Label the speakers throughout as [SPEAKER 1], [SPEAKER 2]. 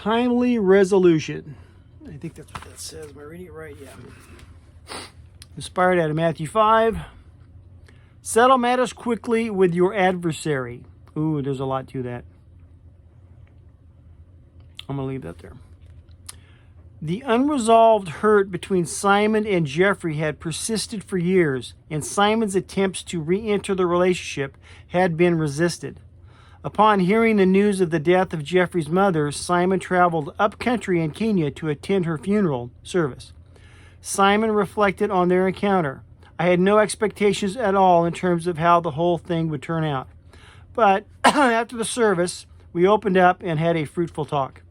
[SPEAKER 1] timely resolution. I think that's what that says. Am I reading it right? Yeah. Inspired out of Matthew 5. Settle matters quickly with your adversary. Ooh, there's a lot to that. I'm going to leave that there. The unresolved hurt between Simon and Jeffrey had persisted for years, and Simon's attempts to re-enter the relationship had been resisted. Upon hearing the news of the death of Jeffrey's mother, Simon traveled up country in Kenya to attend her funeral service. Simon reflected on their encounter. I had no expectations at all in terms of how the whole thing would turn out. But after the service, we opened up and had a fruitful talk.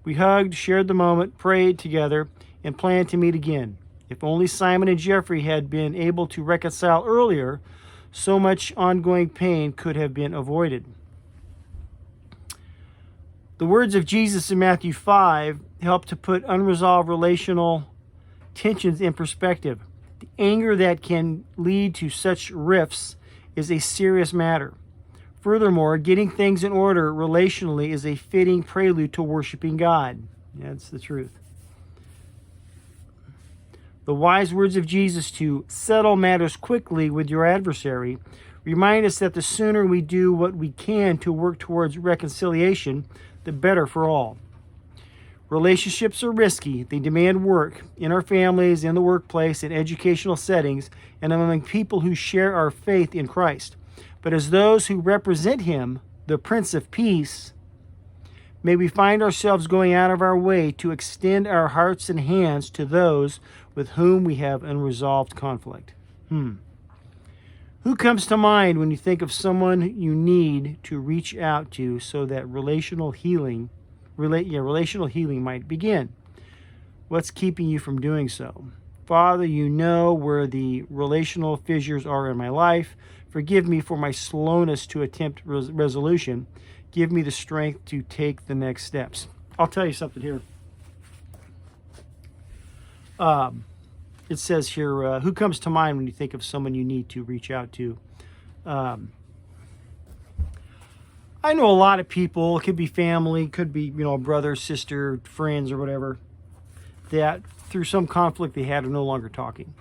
[SPEAKER 1] We hugged, shared the moment, prayed together, and planned to meet again. If only Simon and Jeffrey had been able to reconcile earlier, so much ongoing pain could have been avoided. The words of Jesus in Matthew 5 help to put unresolved relational tensions in perspective. The anger that can lead to such rifts is a serious matter. Furthermore, getting things in order relationally is a fitting prelude to worshiping God. That's the truth. The wise words of Jesus to settle matters quickly with your adversary remind us that the sooner we do what we can to work towards reconciliation, the better for all. Relationships are risky. They demand work in our families, in the workplace, in educational settings, and among people who share our faith in Christ. But as those who represent him, the Prince of Peace, may we find ourselves going out of our way to extend our hearts and hands to those with whom we have unresolved conflict. Who comes to mind when you think of someone you need to reach out to so that relational healing might begin? What's keeping you from doing so? Father, you know where the relational fissures are in my life. Forgive me for my slowness to attempt resolution. Give me the strength to take the next steps. I'll tell you something here. It says here, who comes to mind when you think of someone you need to reach out to? I know a lot of people, it could be family, could be, brother, sister, friends, or whatever, that through some conflict they had are no longer talking.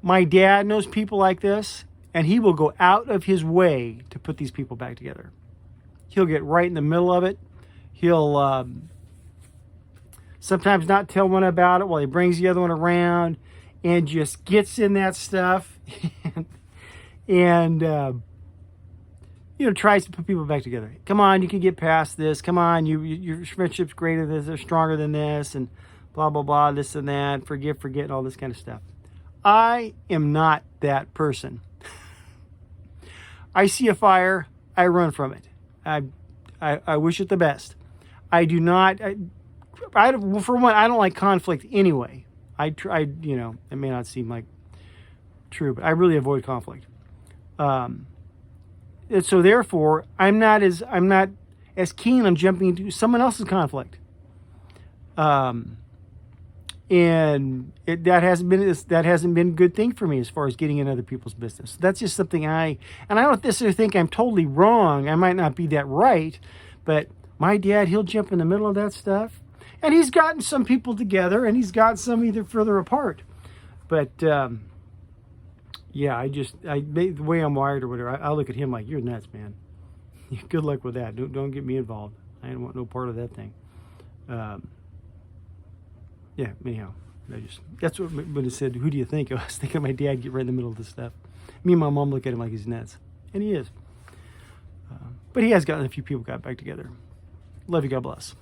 [SPEAKER 1] My dad knows people like this, and he will go out of his way to put these people back together. He'll get right in the middle of it. He'll sometimes not tell one about it while he brings the other one around and just gets in that stuff and tries to put people back together. Come on, you can get past this. Come on, your friendship's greater than this, they're stronger than this, and blah, blah, blah, this and that, forget, and all this kind of stuff. I am not that person. I see a fire, I run from it. I wish it the best. I do not, for one, I don't like conflict anyway. It may not seem like true, but I really avoid conflict. And so therefore, I'm not as keen on jumping into someone else's conflict. And that hasn't been a good thing for me as far as getting in other people's business. That's just something and I don't necessarily think I'm totally wrong. I might not be that right, but my dad, he'll jump in the middle of that stuff. And he's gotten some people together, and he's got some either further apart. But the way I'm wired or whatever, I look at him like, you're nuts, man. Good luck with that. Don't get me involved. I don't want no part of that thing. Anyhow, that's what when it said, who do you think? I was thinking my dad get right in the middle of this stuff. Me and my mom look at him like he's nuts. And he is. But he has gotten a few people got back together. Love you. God bless.